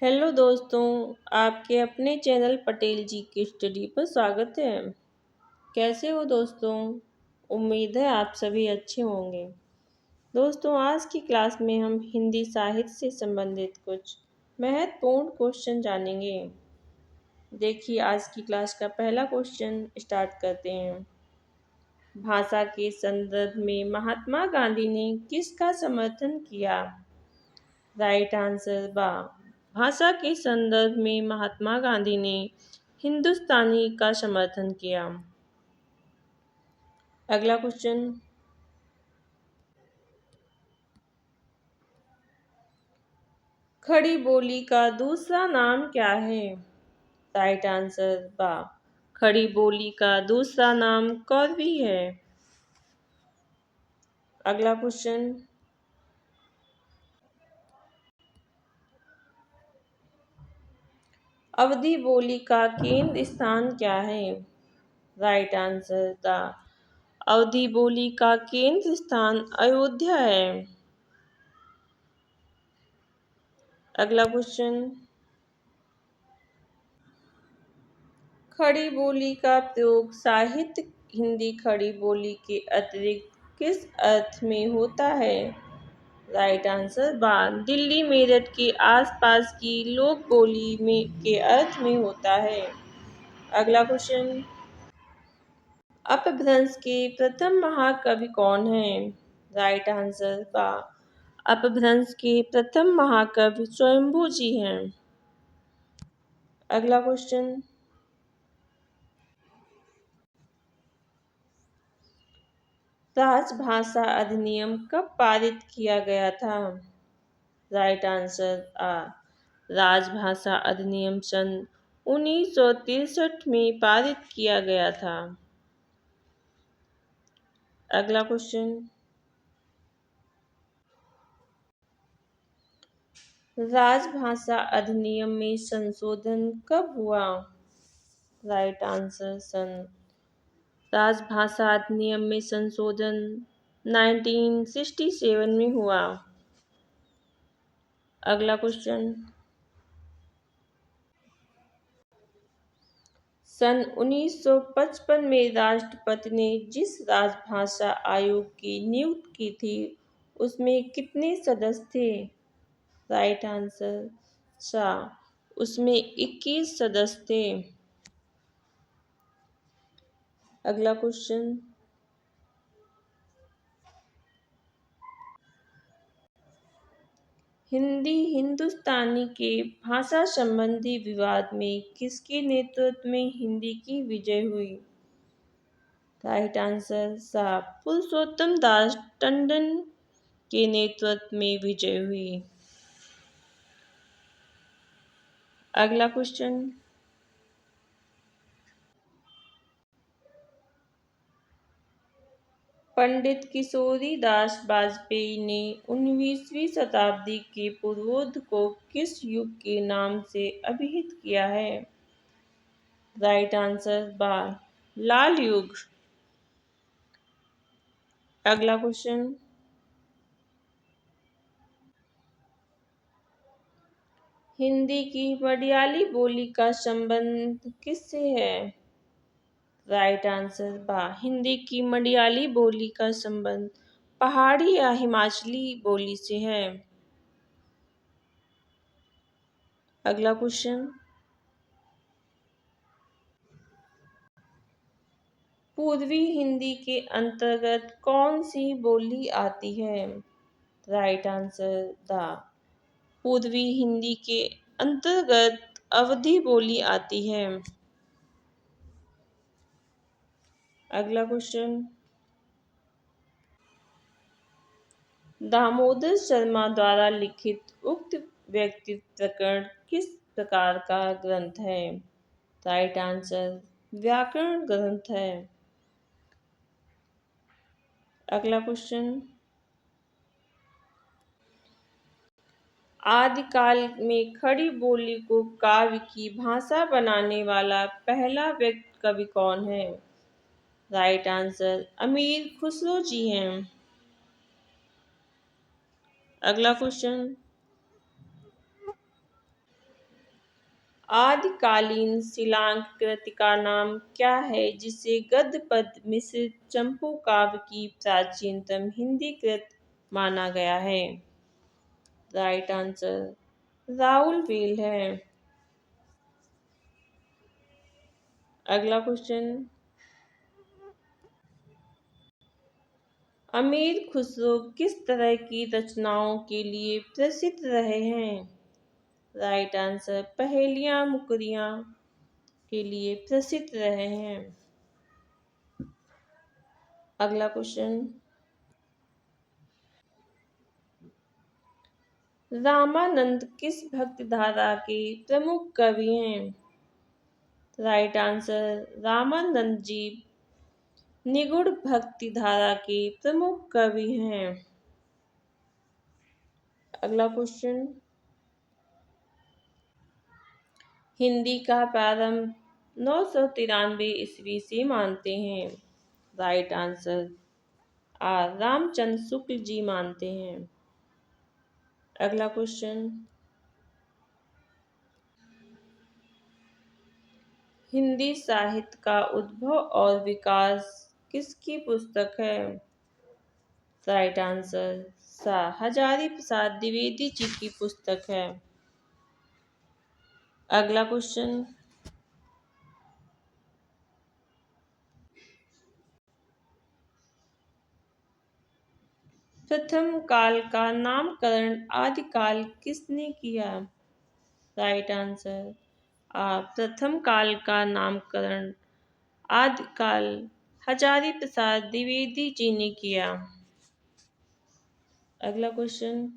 Hello दोस्तों, आपके अपने चैनल पटेल जी की स्टडी पर स्वागत है। कैसे हो दोस्तों? उम्मीद है आप सभी अच्छे होंगे। दोस्तों, आज की क्लास में हम हिंदी साहित्य से संबंधित कुछ महत्वपूर्ण क्वेश्चन जानेंगे। देखिए, आज की क्लास का पहला क्वेश्चन स्टार्ट करते हैं। भाषा के संदर्भ में महात्मा गांधी ने किसका समर्थन किया? राइट आंसर बा। भाषा के संदर्भ में महात्मा गांधी ने हिंदुस्तानी का समर्थन किया। अगला क्वेश्चन। खड़ी बोली का दूसरा नाम क्या है? राइट आंसर बा। खड़ी बोली का दूसरा नाम कौरवी है। अगला क्वेश्चन। अवधी बोली का केंद्र स्थान क्या है? Right answer the. अवधी बोली का केंद्र स्थान अयोध्या है। अगला क्वेश्चन। खड़ी बोली का प्रयोग साहित्य हिंदी खड़ी बोली के अतिरिक्त किस अर्थ में होता है? राइट आंसर बा। दिल्ली मेरठ के आसपास की लोक बोली में के अर्थ में होता है। अगला क्वेश्चन। अपभ्रंश के प्रथम महाकवि कौन है? राइट आंसर बा। अपभ्रंश के प्रथम महाकवि स्वयंभू जी हैं। अगला क्वेश्चन। राजभाषा अधिनियम कब पारित किया गया था? राइट आंसर आ। राजभाषा अधिनियम सन 1963 में पारित किया गया था। अगला क्वेश्चन। राजभाषा अधिनियम में संशोधन कब हुआ? राइट आंसर सन। राजभाषा अधिनियम में संशोधन 1967 में हुआ। अगला क्वेश्चन। सन 1955 में राष्ट्रपति ने जिस राजभाषा आयोग की नियुक्ति की थी उसमें कितने सदस्य थे? राइट आंसर सा। उसमें 21 सदस्य थे। अगला क्वेश्चन। हिंदी हिंदुस्तानी के भाषा संबंधी विवाद में किसके नेतृत्व में हिंदी की विजय हुई? राइट आंसर सा। पुरुषोत्तम दास टंडन के नेतृत्व में विजय हुई। अगला क्वेश्चन। पंडित किशोरी दास वाजपेयी ने 19वीं शताब्दी के पूर्वोत्तर को किस युग के नाम से अभिहित किया है? राइट आंसर बा। लाल युग। अगला क्वेश्चन। हिंदी की मलयाली बोली का संबंध किससे है? राइट आंसर बा। हिंदी की मलयाली बोली का संबंध पहाड़ी या हिमाचली बोली से है। अगला क्वेश्चन। पूर्वी हिंदी के अंतर्गत कौन सी बोली आती है? Right answer the. पूर्वी हिंदी के अंतर्गत अवधी बोली आती है। अगला क्वेश्चन। दामोदर शर्मा द्वारा लिखित उक्त व्यक्तित्व प्रकरण किस प्रकार का ग्रंथ है? राइट आंसर व्याकरण ग्रंथ है। अगला क्वेश्चन। आदिकाल में खड़ी बोली को काव्य की भाषा बनाने वाला पहला व्यक्ति कवि कौन है? राइट आंसर अमीर खुसरो जी हैं। अगला क्वेश्चन। आदिकालीन शिलांग कृति का नाम क्या है जिसे गद्य पद्य मिश्र चंपू काव्य की प्राचीनतम हिंदी कृत माना गया है? राइट आंसर राहुल वेल है। अगला क्वेश्चन, अमीर खुसरो किस तरह की रचनाओं के लिए प्रसिद्ध रहे हैं? राइट आंसर पहेलियां मुकरियां के लिए प्रसिद्ध रहे हैं। अगला क्वेश्चन, रामानंद किस भक्ति धारा के प्रमुख कवि हैं? राइट आंसर रामानंद जी निगूढ़ भक्ति धारा के प्रमुख कवि हैं। अगला क्वेश्चन, हिंदी का प्रारंभ 993 ईस्वी से मानते हैं? राइट आंसर रामचंद्र शुक्ल जी मानते हैं। अगला क्वेश्चन, हिंदी साहित्य का उद्भव और विकास किसकी पुस्तक है? राइट आंसर हजारी प्रसाद द्विवेदी जी की पुस्तक है। अगला क्वेश्चन, प्रथम काल का नामकरण आदिकाल किसने किया? राइट आंसर प्रथम काल का नामकरण आदिकाल हजारी प्रसाद द्विवेदी जी ने किया। अगला क्वेश्चन,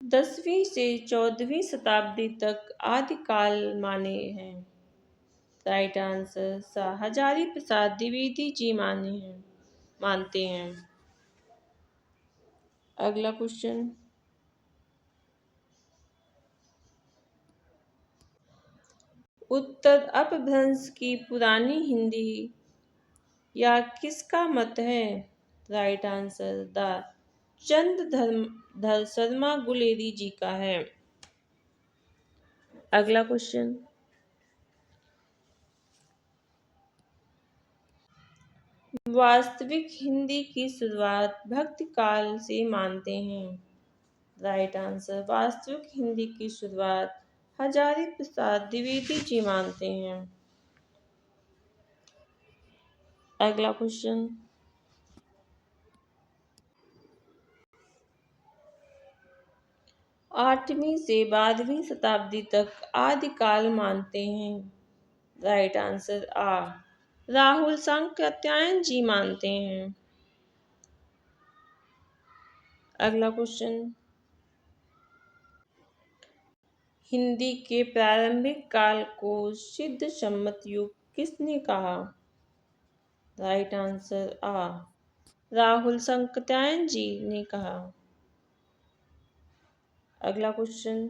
10वीं से 14वीं शताब्दी तक आदिकाल माने हैं? राइट आंसर हजारी प्रसाद द्विवेदी जी मानते हैं। अगला क्वेश्चन, उत्तर अपभ्रंश की पुरानी हिंदी या किसका मत है? राइट आंसर चंद्रधर शर्मा गुलेरी जी का है। अगला क्वेश्चन, वास्तविक हिंदी की शुरुआत भक्ति काल से मानते हैं? राइट आंसर वास्तविक हिंदी की शुरुआत हजारी प्रसाद द्विवेदी जी मानते हैं। अगला क्वेश्चन, 8वीं से 12वीं शताब्दी तक आदिकाल मानते हैं? राइट आंसर राहुल सांकृत्यायन जी मानते हैं। अगला क्वेश्चन, हिंदी के प्रारंभिक काल को सिद्ध सम्मत युग किसने कहा? राइट आंसर राहुल सांकृत्यायन जी ने कहा। अगला क्वेश्चन,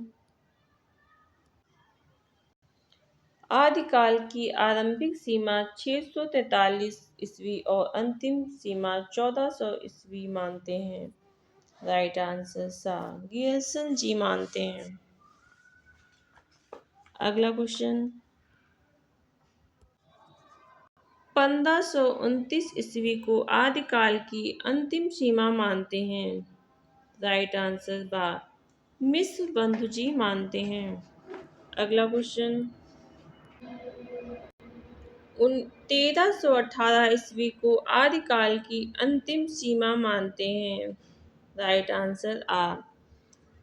आदिकाल की आरंभिक सीमा 643 ईस्वी और अंतिम सीमा 1400 ईस्वी मानते हैं? राइट आंसर गियर्सन जी मानते हैं। अगला क्वेश्चन, 1529 ईस्वी को आदिकाल की अंतिम सीमा मानते हैं? राइट आंसर मिश्र बंधु जी मानते हैं। अगला क्वेश्चन, 1318 ईस्वी को आदिकाल की अंतिम सीमा मानते हैं? राइट आंसर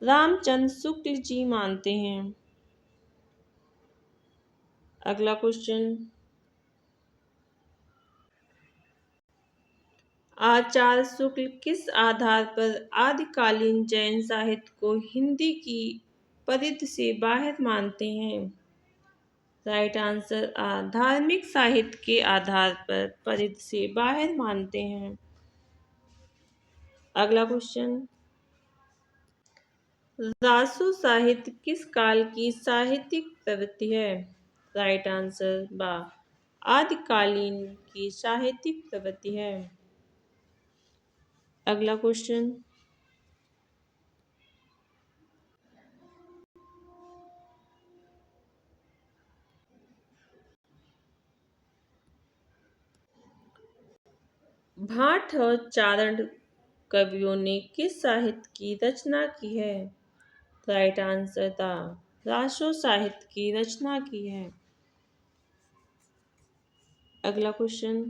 रामचंद्र शुक्ल जी मानते हैं। अगला क्वेश्चन, आचार्य शुक्ल किस आधार पर आदिकालीन जैन साहित्य को हिंदी की परिधि से बाहर मानते हैं? राइट आंसर धार्मिक साहित्य के आधार पर परिधि से बाहर मानते हैं। अगला क्वेश्चन, रासो साहित्य किस काल की साहित्यिक प्रवृत्ति है? राइट आंसर आदिकालीन की साहित्यिक प्रवृत्ति है। अगला क्वेश्चन, भाट और चारण कवियों ने किस साहित्य की रचना की है? राइट आंसर था रासो साहित्य की रचना की है। अगला क्वेश्चन,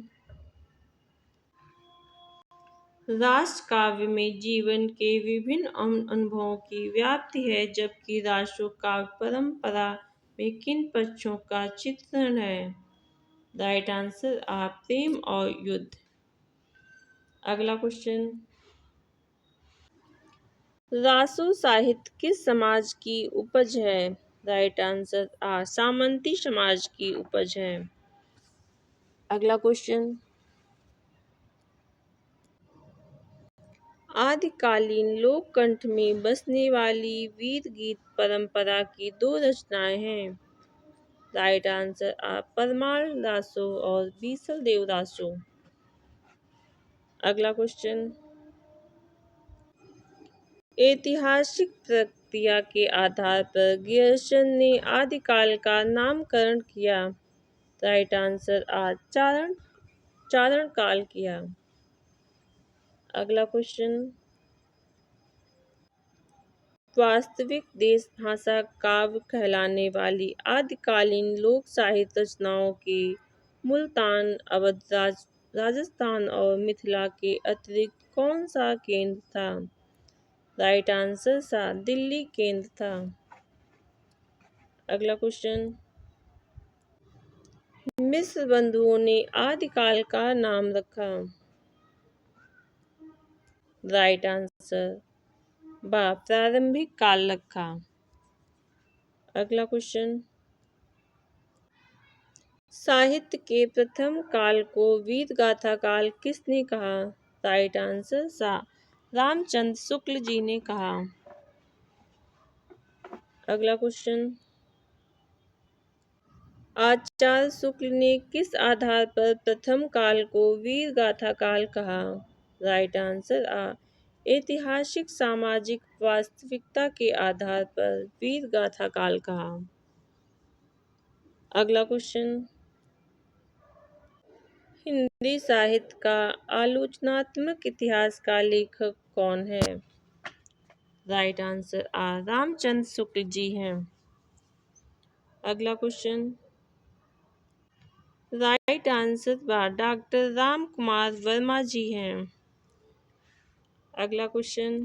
राष्ट्र काव्य में जीवन के विभिन्न अनुभवों की व्याप्ति है, जबकि राष्ट्र काव्य परंपरा में किन पक्षों का चित्रण है? राइट आंसर आप प्रेम और युद्ध। अगला क्वेश्चन, रासो साहित्य किस समाज की उपज है? राइट आंसर आ सामंती समाज की उपज है। अगला क्वेश्चन, आदिकालीन लोक कंठ में बसने वाली वीर गीत परंपरा की दो रचनाएं हैं। राइट आंसर आप परमार दासो और बीसल देव दासो। अगला क्वेश्चन, ऐतिहासिक प्रक्रिया के आधार पर गियर्सन ने आदिकाल का नामकरण किया। राइट आंसर आज चारण काल किया। अगला क्वेश्चन, वास्तविक देश भाषा काव्य कहलाने वाली आदिकालीन लोक साहित्य रचनाओं के मुल्तान, अवध, राजस्थान और मिथिला के अतिरिक्त कौन सा केंद्र था? राइट आंसर सा दिल्ली केंद्र था। अगला क्वेश्चन, मिस्र बंधुओं ने आदिकाल का नाम रखा। राइट आंसर बा प्रारंभिक काल रखा। अगला क्वेश्चन, साहित्य के प्रथम काल को वीर गाथा काल किसने कहा? राइट आंसर सा रामचंद्र शुक्ल जी ने कहा। अगला क्वेश्चन, आचार्य शुक्ल ने किस आधार पर प्रथम काल को वीर गाथा काल कहा? राइट आंसर ऐतिहासिक सामाजिक वास्तविकता के आधार पर वीर गाथा काल कहा। अगला क्वेश्चन, हिंदी साहित्य का आलोचनात्मक इतिहास का लेखक कौन है? राइट आंसर रामचंद्र शुक्ल जी हैं। अगला question, right answer doctor Ram Kumar Verma ji हैं। अगला क्वेश्चन,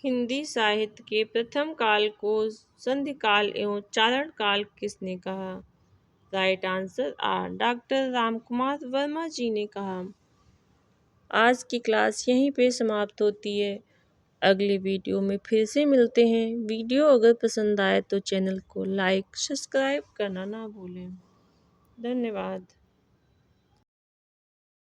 हिंदी साहित्य के प्रथम काल को संधि काल एवं चारण काल किसने कहा? Right answer doctor Ram Kumar Verma ji ने कहा। आज की क्लास यहीं पे समाप्त होती है। अगली वीडियो में फिर से मिलते हैं। वीडियो अगर पसंद आए तो चैनल को लाइक सब्सक्राइब करना ना भूलें। धन्यवाद।